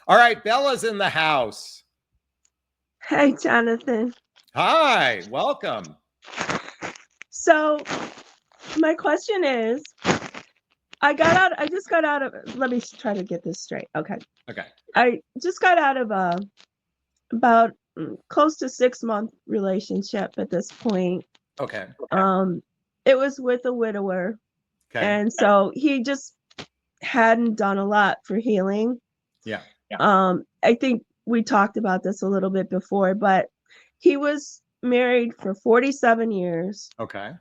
All right, Bella's in the house. Hey, Jonathan. Hi, welcome. So my question is, I just got out of, let me try to get this straight. Okay. I just got out of about close to 6-month relationship at this point. Okay. It was with a widower. Okay. And so he just hadn't done a lot for healing. Yeah. I think we talked about this a little bit before, but he was married for 47 years. Okay.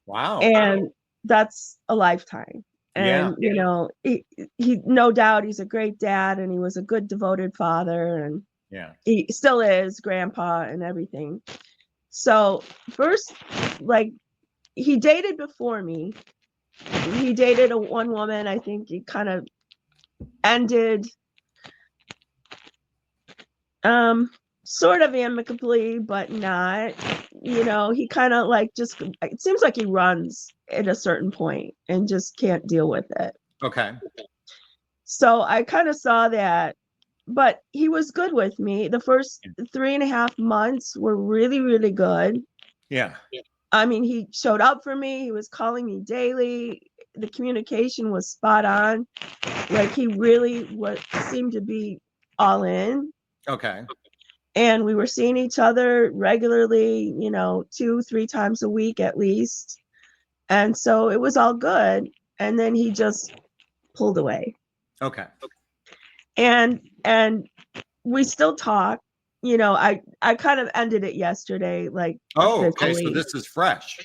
Wow. And that's a lifetime. And, you know, he no doubt he's a great dad and he was a good devoted father and he still is grandpa and everything. So first, like, he dated before me. He dated one woman. I think he kind of ended sort of amicably, but not. You know, he kind of like just, it seems like he runs at a certain point and just can't deal with it. Okay. So I kind of saw that, but he was good with me. The first 3.5 months were really, really good. Yeah. I mean, he showed up for me. He was calling me daily. The communication was spot on. Like he really seemed to be all in. Okay. And we were seeing each other regularly, you know, 2-3 times a week at least. And so it was all good. And then he just pulled away. Okay. And we still talk. You know, I kind of ended it yesterday, like. Oh, okay. So this is fresh.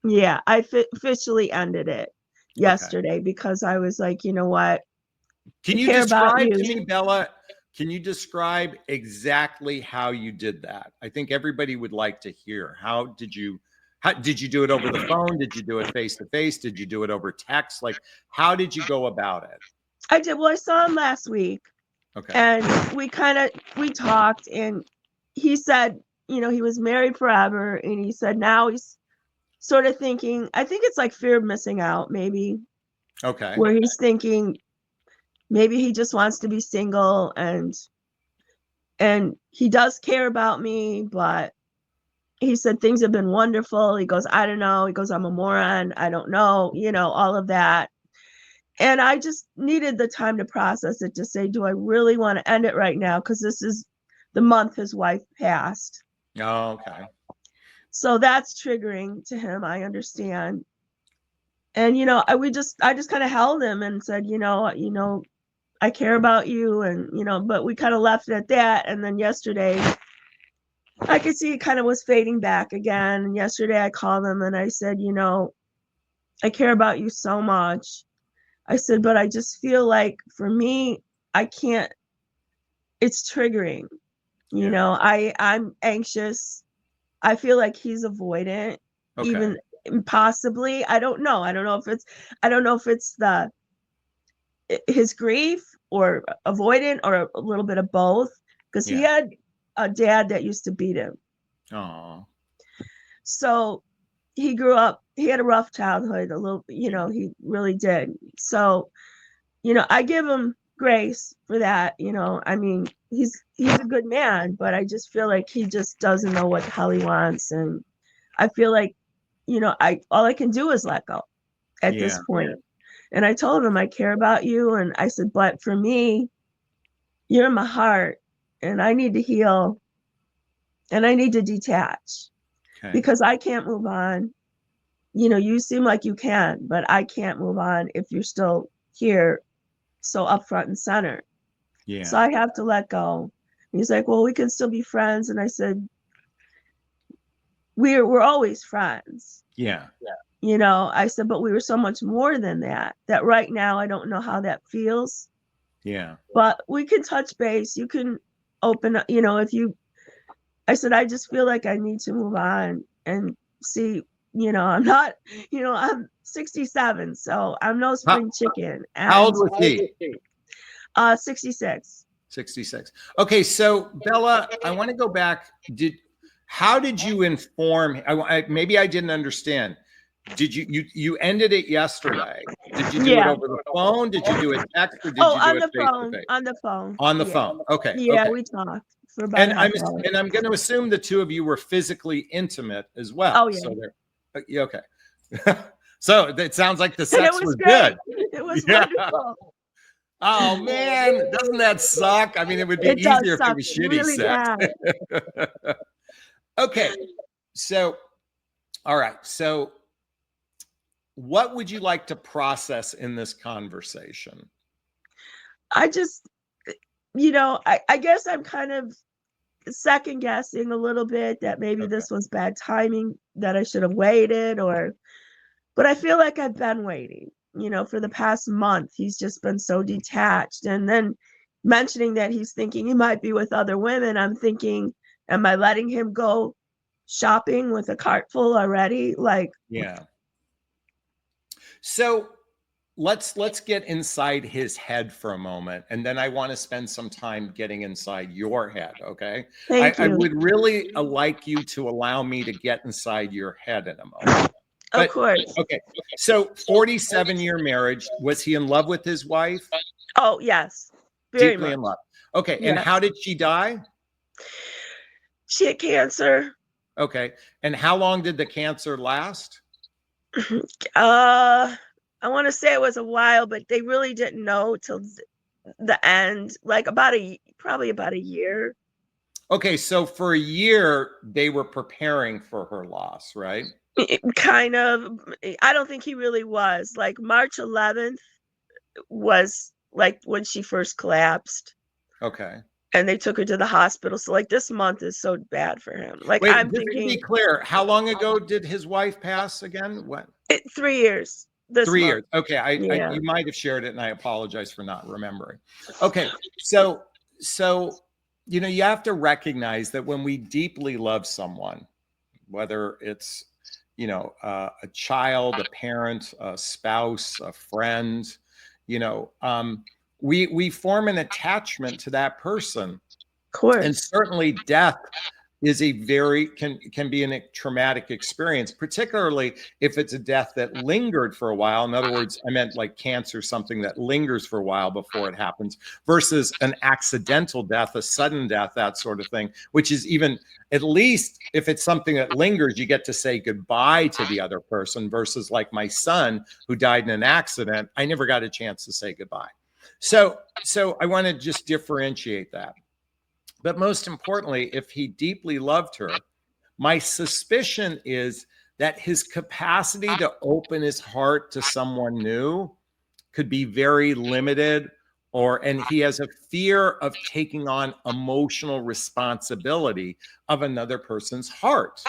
Yeah, I officially ended it yesterday because I was like, you know what? Can you describe to me, Bella? Can you describe exactly how you did that? I think everybody would like to hear. How did you do it over the phone? Did you do it face to face? Did you do it over text? Like, how did you go about it? I did. Well, I saw him last week. Okay. And we talked and he said, you know, he was married forever. And he said now he's sort of thinking, I think it's like fear of missing out, maybe. Okay. Where he's thinking maybe he just wants to be single and he does care about me, but he said things have been wonderful. He goes, I don't know. He goes, I'm a moron. I don't know, you know, all of that. And I just needed the time to process it, to say, do I really want to end it right now? Because this is the month his wife passed. Oh, okay. So that's triggering to him. I understand. And, you know, I just kind of held him and said, you know, I care about you. And, you know, but we kind of left it at that. And then yesterday, I could see it kind of was fading back again. And yesterday I called him and I said, you know, I care about you so much. I said, but I just feel like for me, I can't, it's triggering. You know, I'm anxious. I feel like he's avoidant, even possibly. I don't know. I don't know if it's his grief or avoidant or a little bit of both, because he had a dad that used to beat him. Oh. So he grew up, he had a rough childhood, a little, you know, he really did. So, you know, I give him grace for that. You know, I mean, he's a good man, but I just feel like he just doesn't know what the hell he wants. And I feel like, you know, all I can do is let go at this point. And I told him, I care about you. And I said, but for me, you're in my heart and I need to heal and I need to detach because I can't move on. You know, you seem like you can, but I can't move on if you're still here so up front and center. Yeah. So I have to let go. He's like, well, we can still be friends. And I said, we're always friends. Yeah. You know, I said, but we were so much more than that right now, I don't know how that feels. Yeah. But we can touch base. You can open up, you know, I said, I just feel like I need to move on and see, you know, I'm not, you know, I'm 67, so I'm no spring chicken. And how old was he? 66. 66. Okay, so Bella, I want to go back. How did you inform? Maybe I didn't understand. did you ended it yesterday? Did you do it Yeah. over the phone? Did you do a text, or did Oh, you do on it the face to phone. face? On the phone. On the Yeah. phone. Okay. Yeah, Okay. we talked for about And a half hour. I'm going to assume the two of you were physically intimate as well. Oh, yeah. So they're yeah, okay. So it sounds like the And it sex was was great. good. It was Yeah. wonderful. Oh man, doesn't that suck? I mean, it would be It does easier if it suck. was It shitty really sex. bad. Okay. So, all right. So, what would you like to process in this conversation? I just, I guess I'm kind of second guessing a little bit that maybe Okay. this was bad timing, that I should have waited, but I feel like I've been waiting, for the past month. He's just been so detached. And then mentioning that he's thinking he might be with other women, I'm thinking, am I letting him go shopping with a cart full already? Like, Yeah. So, let's get inside his head for a moment, and then I want to spend some time getting inside your head. Okay, thank I you. would really like you to allow me to get inside your head in a moment. Of But course. okay, so 47-year marriage, was he in love with his wife? Oh, yes, very Deeply much. in love. Okay, and Yeah. how did she die? She had cancer. Okay, and how long did the cancer last? I want to say it was a while, but they really didn't know till the end, like probably about a year. Okay, so for a year they were preparing for her loss, right? Kind of. I don't think he really was. Like March 11th was like when she first collapsed, Okay. and they took her to the hospital. So like this month is so bad for him. Like Wait, I'm just to be thinking clear, how long ago did his wife pass again? What? 3 years this 3 years. month. Okay, I Yeah. you might have shared it, and I apologize for not remembering. Okay, so you have to recognize that when we deeply love someone, whether it's a child, a parent, a spouse, a friend, we form an attachment to that person, Of and course. certainly death is a very can be a traumatic experience, particularly if it's a death that lingered for a while. In other words, I meant like cancer, something that lingers for a while before it happens, versus an accidental death, a sudden death, that sort of thing, which is even, at least if it's something that lingers, you get to say goodbye to the other person, versus like my son who died in an accident. I never got a chance to say goodbye. So I want to just differentiate that. But most importantly, if he deeply loved her, my suspicion is that his capacity to open his heart to someone new could be very limited, and he has a fear of taking on emotional responsibility of another person's heart.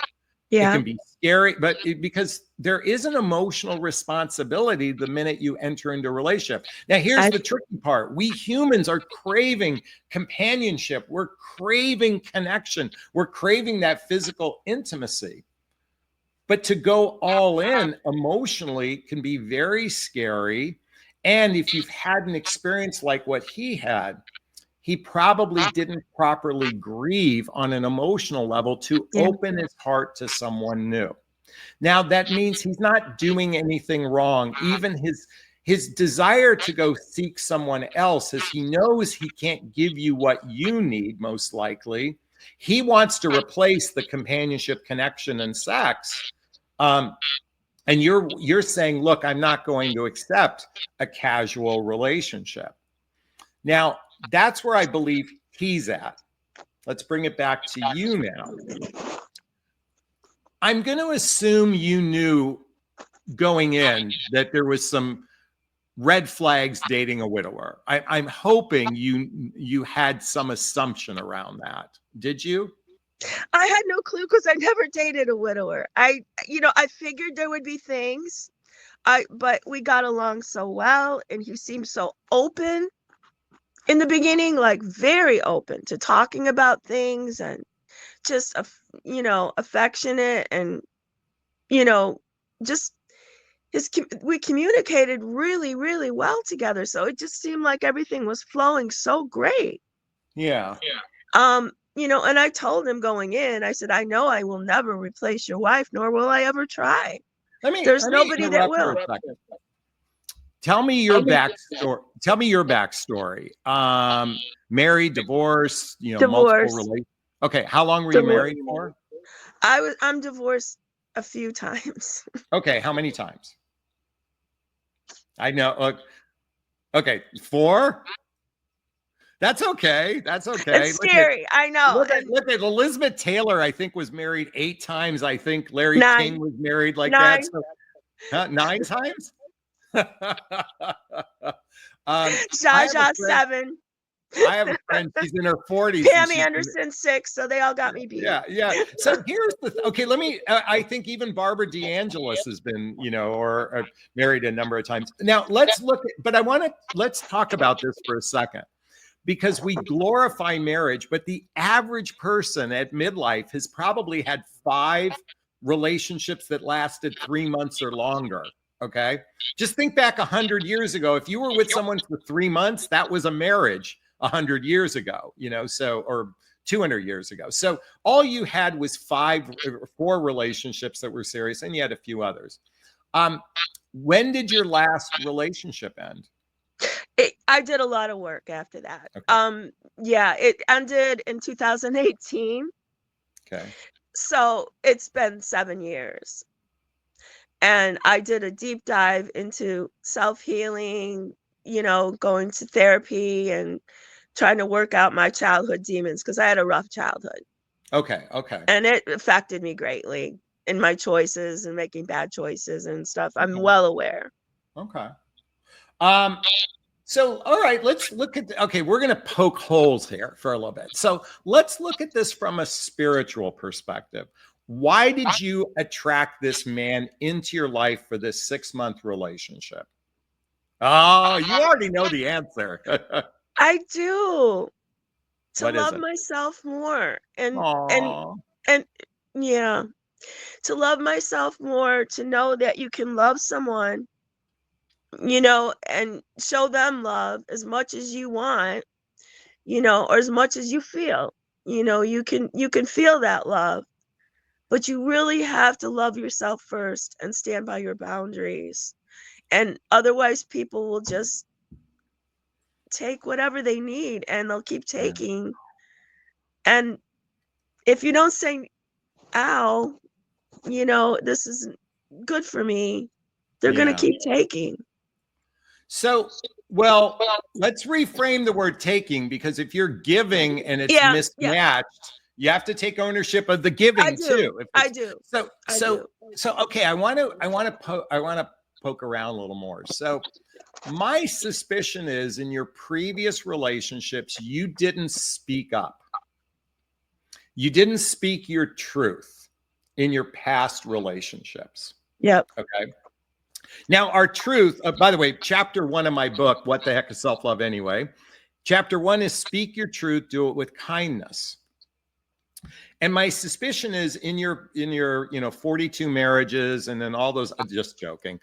It Yeah. can be scary, but because there is an emotional responsibility the minute you enter into a relationship. Now, here's the tricky part. We humans are craving companionship. We're craving connection. We're craving that physical intimacy. But to go all in emotionally can be very scary. And if you've had an experience like what he had, he probably didn't properly grieve on an emotional level to Yeah. open his heart to someone new. Now, that means he's not doing anything wrong. Even his desire to go seek someone else, as he knows he can't give you what you need, most likely, he wants to replace the companionship, connection, and sex. And you're saying, look, I'm not going to accept a casual relationship. Now, that's where I believe he's at. Let's bring it back to you now. I'm going to assume you knew going in that there was some red flags dating a widower. I'm hoping you had some assumption around that. Did you? I had no clue because I never dated a widower. I figured there would be things. But we got along so well, and he seemed so open in the beginning, like very open to talking about things, and just affectionate, and you know just we communicated really, really well together. So it just seemed like everything was flowing so great. Yeah. And I told him going in, I said, I know I will never replace your wife, nor will I ever try. There's let me nobody that interrupt for will. a second. Tell me your backstory. Tell me your backstory. Married, divorced, multiple Divorce. relations. Okay, how long were you married for? I'm divorced a few times. Okay, how many times? I know. Okay, 4. That's okay. That's okay. It's scary. I know. Look at Elizabeth Taylor. I think was married 8 times. I think Larry 9. King was married like 9. that. So, 9 times. Zsa Zsa 7. I have a friend. She's in her 40s. Pam Anderson 6. So they all got me beat. Yeah. So here's okay. Let me. I think even Barbara DeAngelis has been, or married a number of times. Now let's look at. But let's talk about this for a second, because we glorify marriage, but the average person at midlife has probably had 5 relationships that lasted 3 months or longer. Okay, just think back 100 years ago. If you were with someone for 3 months, that was a marriage 100 years ago, or 200 years ago. So all you had was 4 relationships that were serious, and you had a few others. When did your last relationship end? I did a lot of work after that. Okay. Yeah, it ended in 2018. Okay. So it's been 7 years. And I did a deep dive into self-healing, going to therapy and trying to work out my childhood demons, because I had a rough childhood. Okay. And it affected me greatly in my choices and making bad choices and stuff. I'm well aware. Okay. So, all right, let's look at, okay, we're going to poke holes here for a little bit. So let's look at this from a spiritual perspective. Why did you attract this man into your life for this 6-month relationship? Oh, you already know the answer. I do. To What is love it? myself more. And Aww. yeah, to love myself more, to know that you can love someone, and show them love as much as you want, or as much as you feel. You can feel that love, but you really have to love yourself first and stand by your boundaries. And otherwise people will just take whatever they need, and they'll keep taking. And if you don't say, ow, this isn't good for me, they're going to keep taking. So, well, let's reframe the word taking, because if you're giving and it's mismatched, you have to take ownership of the giving too. I do. So okay, I want to poke around a little more. So my suspicion is, in your previous relationships, you didn't speak up. You didn't speak your truth in your past relationships. Yep. Okay. Now, our truth, by the way, chapter 1 of my book, What the Heck is Self-Love Anyway? Chapter 1 is speak your truth, do it with kindness. And my suspicion is in your 42 marriages, and then all those, I'm just joking.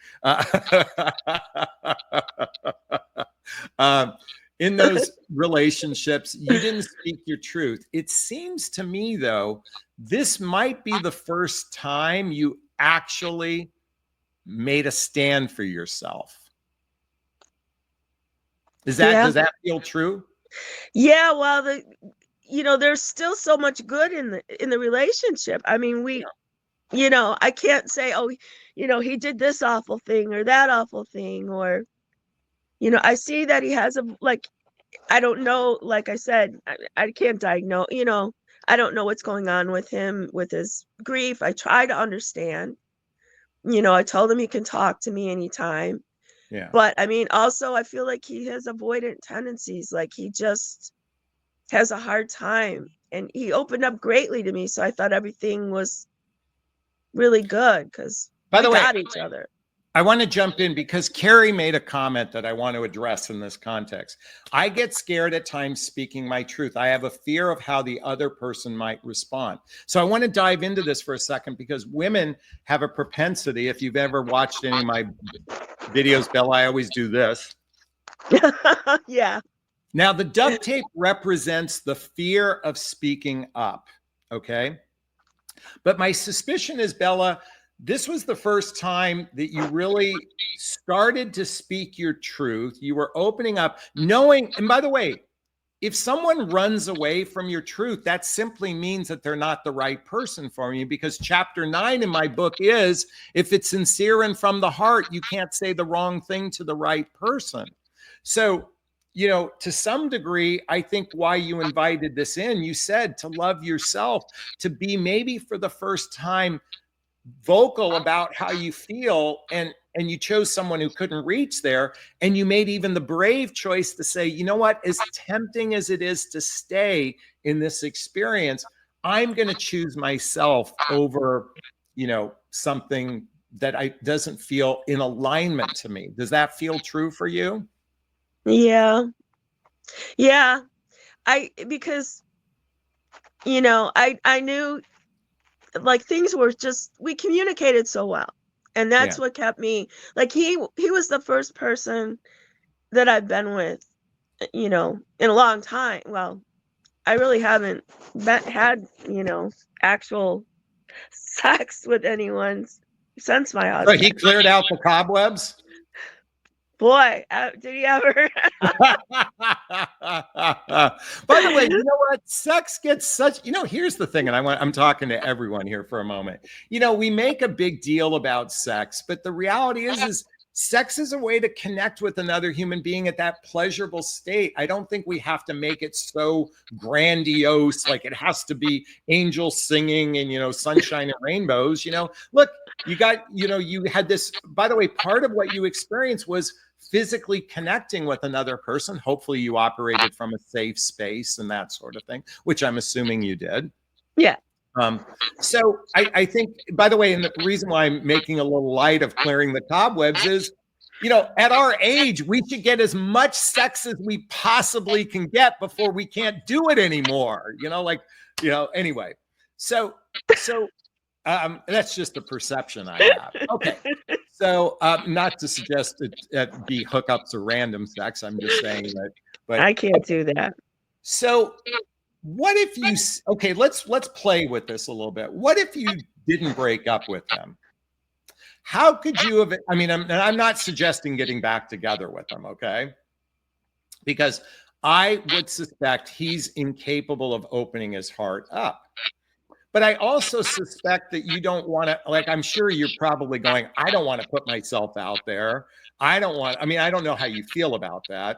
In those relationships, you didn't speak your truth. It seems to me, though, this might be the first time you actually made a stand for yourself. Does that feel true? Yeah, well, there's still so much good in the relationship. I mean, I can't say, oh, he did this awful thing or that awful thing, or I see that he has I don't know, like I said, I can't diagnose, I don't know what's going on with him, with his grief. I try to understand. I told him he can talk to me anytime. Yeah. But I mean, also, I feel like he has avoidant tendencies. Like, he just has a hard time. And he opened up greatly to me. So I thought everything was really good, because we got each other. I want to jump in because Carrie made a comment that I want to address in this context. I get scared at times speaking my truth. I have a fear of how the other person might respond. So I want to dive into this for a second, because women have a propensity, if you've ever watched any of my videos, Bella, I always do this. Yeah. Now, the duct tape represents the fear of speaking up, okay? But my suspicion is, Bella, this was the first time that you really started to speak your truth. You were opening up, knowing, and by the way, if someone runs away from your truth, that simply means that they're not the right person for you, because chapter 9 in my book is, if it's sincere and from the heart, you can't say the wrong thing to the right person. So, you know, to some degree, I think why you invited this in, you said to love yourself, to be maybe for the first time vocal about how you feel, and you chose someone who couldn't reach there, and you made even the brave choice to say, you know what, as tempting as it is to stay in this experience, I'm going to choose myself over, you know, something that I doesn't feel in alignment to me. Does that feel true for you? Yeah. Yeah. Because, you know, I knew, like, things were just, we communicated so well. And that's Yeah. what kept me, like, he was the first person that I've been with, you know, in a long time. Well, I really haven't had, you know, actual sex with anyone since my So he husband. cleared out the cobwebs. Boy, did he ever? By the way, you know what? Sex gets such, you know, here's the thing, and I'm talking to everyone here for a moment. You know, we make a big deal about sex, but the reality is sex is a way to connect with another human being at that pleasurable state. I don't think we have to make it so grandiose, like it has to be angels singing and, you know, sunshine and rainbows. You know, look, you got, you know, you had this, by the way, part of what you experienced was physically connecting with another person. Hopefully you operated from a safe space and that sort of thing, which I'm assuming you did. Yeah. So I think, by the way, and the reason why I'm making a little light of clearing the cobwebs is, you know, at our age, we should get as much sex as we possibly can get before we can't do it anymore. You know, like, you know, anyway. So that's just a perception I have. Okay. So not to suggest that be hookups or random sex. I'm just saying that. But I can't do that. So what if you, okay, let's play with this a little bit. What if you didn't break up with him? How could you have, I mean, I'm not suggesting getting back together with him, okay? Because I would suspect he's incapable of opening his heart up. But I also suspect that you don't want to, like, I'm sure you're probably going, I don't want to put myself out there. I don't want, I mean, I don't know how you feel about that,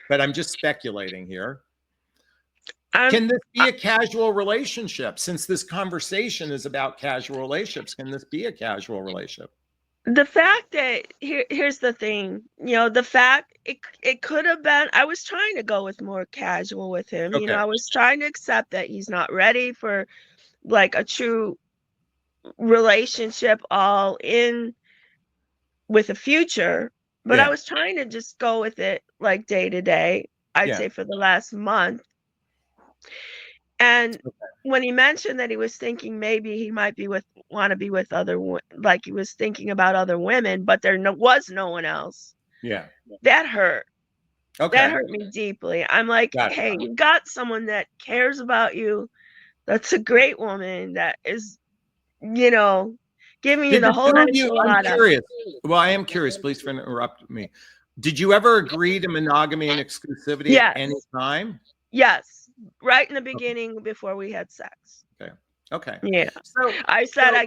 but I'm just speculating here. Can this be a casual relationship? Since this conversation is about casual relationships, can this be a casual relationship? The fact that here's the thing, you know, the fact it could have been, I was trying to go with more casual with him. Okay. You know, I was trying to accept that he's not ready for like a true relationship all in with a future, but I was trying to just go with it like day to day, I'd say for the last month. And when he mentioned that he was thinking maybe he might be want to be with other, like he was thinking about other women, but there was no one else. Yeah. That hurt. Okay. That hurt me deeply. I'm like, hey, you got someone that cares about you. That's a great woman that is, you know, giving you the whole enchilada. I'm curious. Well, I am curious. Please interrupt me. Did you ever agree to monogamy and exclusivity at any time? Yes. Right in the beginning before we had sex. Okay. Okay. Yeah. So I said I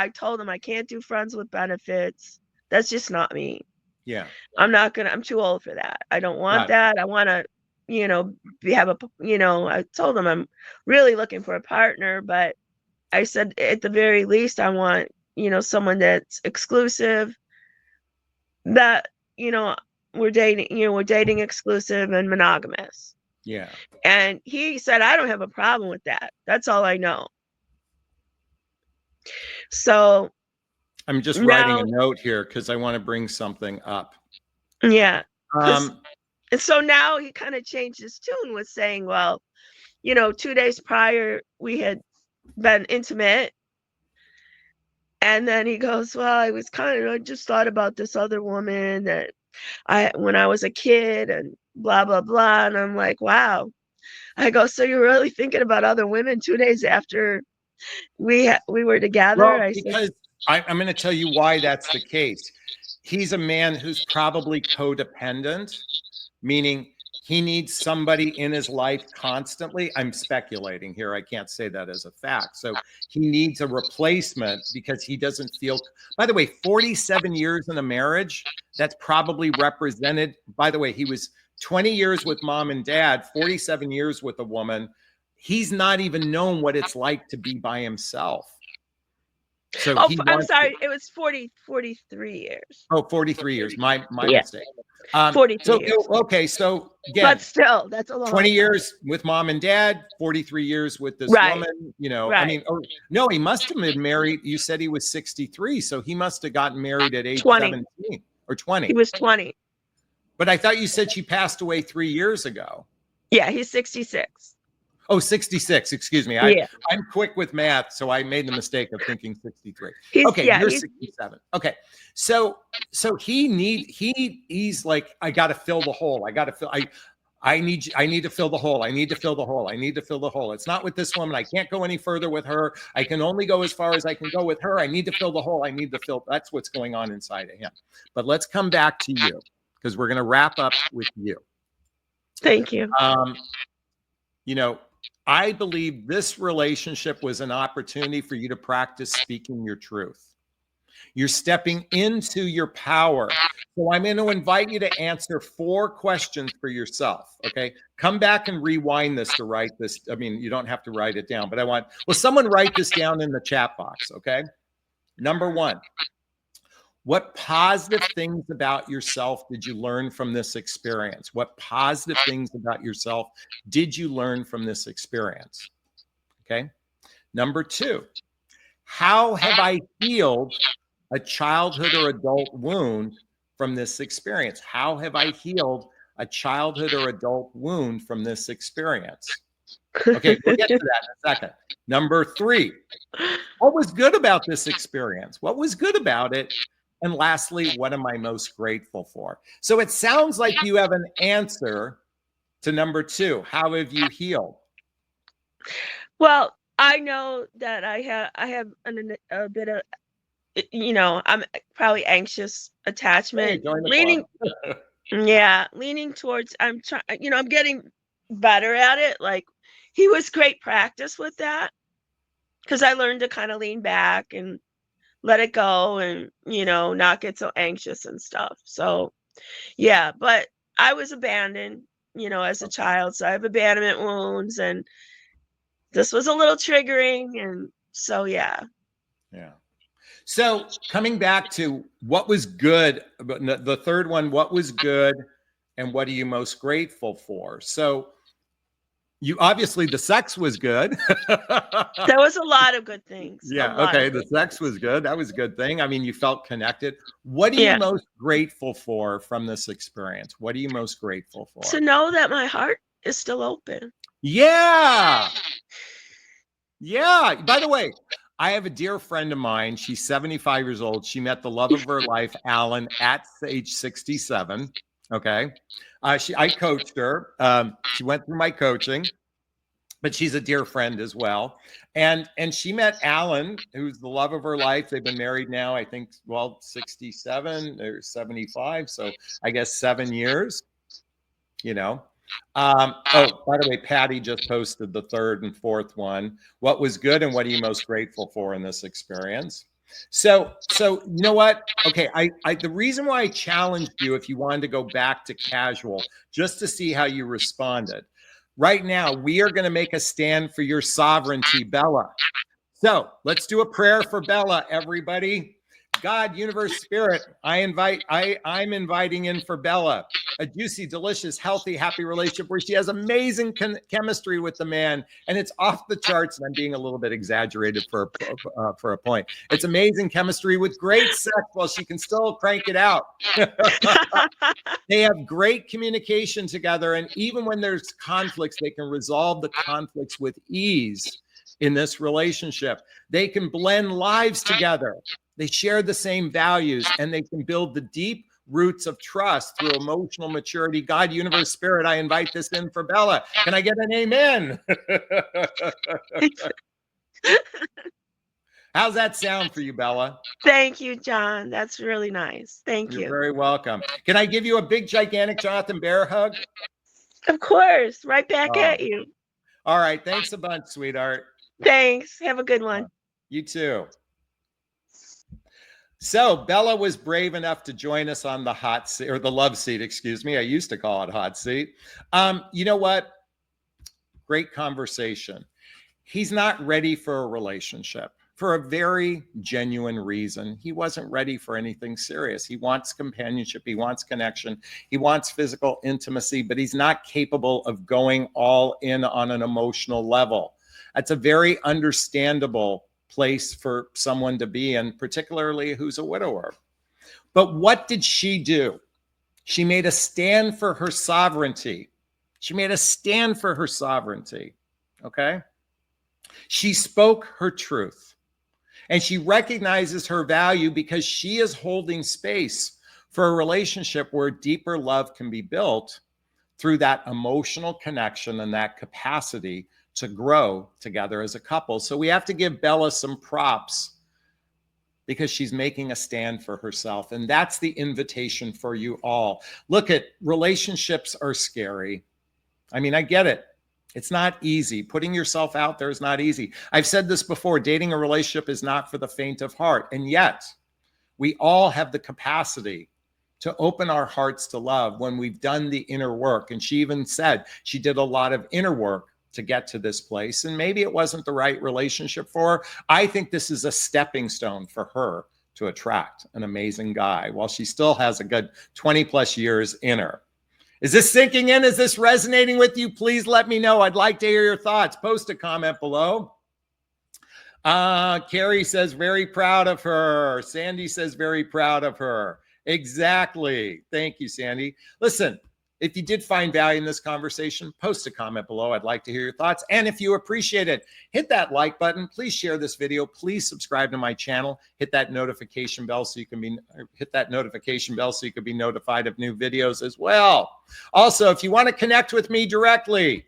told him I can't do friends with benefits. That's just not me. Yeah. I'm too old for that. I don't want that. I want to, you know, I told him I'm really looking for a partner, but I said at the very least I want, you know, someone that's exclusive, that, you know, we're dating exclusive and monogamous. Yeah. And he said, I don't have a problem with that. That's all I know. So I'm just writing a note here because I want to bring something up. Yeah. And so now he kind of changed his tune with saying, well, you know, 2 days prior we had been intimate. And then he goes, well, I just thought about this other woman that when I was a kid and blah, blah, blah. And I'm like, wow. I go, so you're really thinking about other women 2 days after we were together? Well, I because I'm going to tell you why that's the case. He's a man who's probably codependent, meaning he needs somebody in his life constantly. I'm speculating here. I can't say that as a fact. So he needs a replacement because he doesn't feel, by the way, 47 years in a marriage, that's probably represented. By the way, he was 20 years with mom and dad, 47 years with a woman. He's not even known what it's like to be by himself. So I'm sorry. It was 43 years. Oh, 43 years. My yeah. mistake. 43 years. Okay. So again, but still, that's a long 20 time. years with mom and dad, 43 years with this woman, you know, I mean, no, he must have been married. You said he was 63. So he must have gotten married at age 17 or 20. He was 20. But I thought you said she passed away 3 years ago. Yeah, he's 66. Oh, 66. Excuse me. I'm quick with math, so I made the mistake of thinking 63. Okay, you're 67. Okay. So he's like, I got to fill the hole. I need to fill the hole. I need to fill the hole. I need to fill the hole. It's not with this woman. I can't go any further with her. I can only go as far as I can go with her. I need to fill the hole. I need to fill. That's what's going on inside of him. But let's come back to you because we're going to wrap up with you. Thank you. You know, I believe this relationship was an opportunity for you to practice speaking your truth. You're stepping into your power. So I'm going to invite you to answer 4 questions for yourself. Okay. Come back and rewind this to write this. I mean, you don't have to write it down, but someone write this down in the chat box. Okay. Number 1, what positive things about yourself did you learn from this experience? What positive things about yourself did you learn from this experience? Okay. Number 2, how have I healed a childhood or adult wound from this experience? How have I healed a childhood or adult wound from this experience? Okay, we'll get to that in a second. Number 3, what was good about this experience? What was good about it? And lastly, what am I most grateful for? So it sounds like you have an answer to number 2. How have you healed? Well, I know that I have a bit of, you know, I'm probably anxious attachment, leaning towards, I'm trying, you know, I'm getting better at it. Like, he was great practice with that because I learned to kind of lean back and let it go and, you know, not get so anxious and stuff. So, yeah, but I was abandoned, you know, as a child. So I have abandonment wounds, and this was a little triggering. And so, yeah. So coming back to what was good, the third one, what was good and what are you most grateful for? So you obviously, the sex was good. There was a lot of good things. Yeah. Okay. The sex was good. That was a good thing. I mean, you felt connected. What are you most grateful for from this experience? What are you most grateful for? To know that my heart is still open. Yeah. Yeah. By the way, I have a dear friend of mine. She's 75 years old. She met the love of her life, Alan, at age 67. Okay. I coached her. She went through my coaching, but she's a dear friend as well. And she met Alan, who's the love of her life. They've been married now, I think, 67 or 75. So I guess 7 years, you know. Oh, by the way, Patty just posted the 3rd and 4th one. What was good and what are you most grateful for in this experience? So you know what? Okay, the reason why I challenged you, if you wanted to go back to casual, just to see how you responded. Right now, we are going to make a stand for your sovereignty, Bella. So let's do a prayer for Bella, everybody. God, universe, spirit, I'm inviting in for Bella a juicy, delicious, healthy, happy relationship where she has amazing chemistry with the man, and it's off the charts. And I'm being a little bit exaggerated for a point. It's amazing chemistry with great sex while she can still crank it out. They have great communication together, and even when there's conflicts, they can resolve the conflicts with ease in this relationship. They can blend lives together. They share the same values, and they can build the deep roots of trust through emotional maturity. God, universe, spirit, I invite this in for Bella. Can I get an amen? How's that sound for you, Bella? Thank you, John. That's really nice. Thank You're you. very welcome. Can I give you a big, gigantic Jonathan Bear hug? Of course. Right back Oh. at you. All right. Thanks a bunch, sweetheart. Thanks. Have a good one. You too. So Bella was brave enough to join us on the hot seat, or the love seat, excuse me. I used to call it hot seat. You know what? Great conversation. He's not ready for a relationship for a very genuine reason. He wasn't ready for anything serious. He wants companionship. He wants connection. He wants physical intimacy, but he's not capable of going all in on an emotional level. That's a very understandable place for someone to be in, particularly who's a widower. But what did she do? She made a stand for her sovereignty. She made a stand for her sovereignty. Okay? She spoke her truth. And she recognizes her value because she is holding space for a relationship where deeper love can be built through that emotional connection and that capacity to grow together as a couple. So we have to give Bella some props because she's making a stand for herself. And that's the invitation for you all. Look, relationships are scary. I mean, I get it. It's not easy. Putting yourself out there is not easy. I've said this before, dating a relationship is not for the faint of heart. And yet, we all have the capacity to open our hearts to love when we've done the inner work. And she even said she did a lot of inner work to get to this place. And maybe it wasn't the right relationship for her. I think this is a stepping stone for her to attract an amazing guy while she still has a good 20 plus years in her. Is this sinking in? Is this resonating with you? Please let me know. I'd like to hear your thoughts. Post a comment below. Carrie says, very proud of her. Sandy says, very proud of her. Exactly. Thank you, Sandy. Listen, if you did find value in this conversation, post a comment below. I'd like to hear your thoughts. And if you appreciate it, hit that like button. Please share this video. Please subscribe to my channel. Hit that notification bell so you can be notified of new videos as well. Also, if you want to connect with me directly,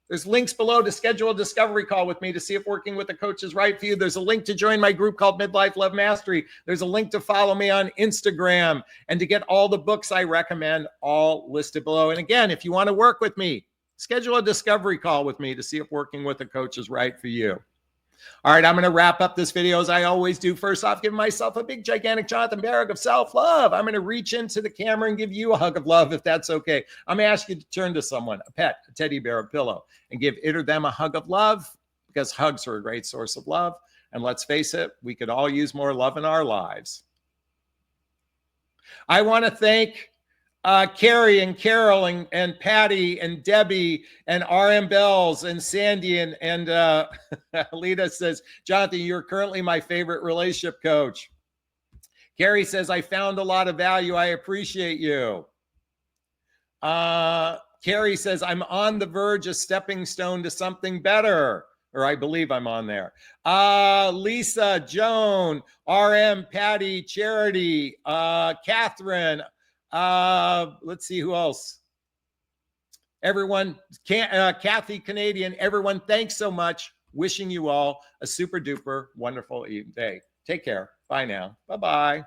there's links below to schedule a discovery call with me to see if working with a coach is right for you. There's a link to join my group called Midlife Love Mastery. There's a link to follow me on Instagram and to get all the books I recommend, all listed below. And again, if you want to work with me, schedule a discovery call with me to see if working with a coach is right for you. All right, I'm going to wrap up this video as I always do. First off, give myself a big, gigantic Jonathan Bear hug of self-love. I'm going to reach into the camera and give you a hug of love, if that's okay. I'm going to ask you to turn to someone, a pet, a teddy bear, a pillow, and give it or them a hug of love, because hugs are a great source of love. And let's face it, we could all use more love in our lives. I want to thank Carrie and Carol and Patty and Debbie and RM Bells and Sandy and Alita says, Jonathan, you're currently my favorite relationship coach. Carrie says, I found a lot of value. I appreciate you. Carrie says, I'm on the verge of stepping stone to something better. Or I believe I'm on there. Lisa, Joan, RM, Patty, Charity, Catherine, let's see who else. Everyone, Kathy, Canadian, everyone, thanks so much. Wishing you all a super duper wonderful day. Take care. Bye now. Bye-bye.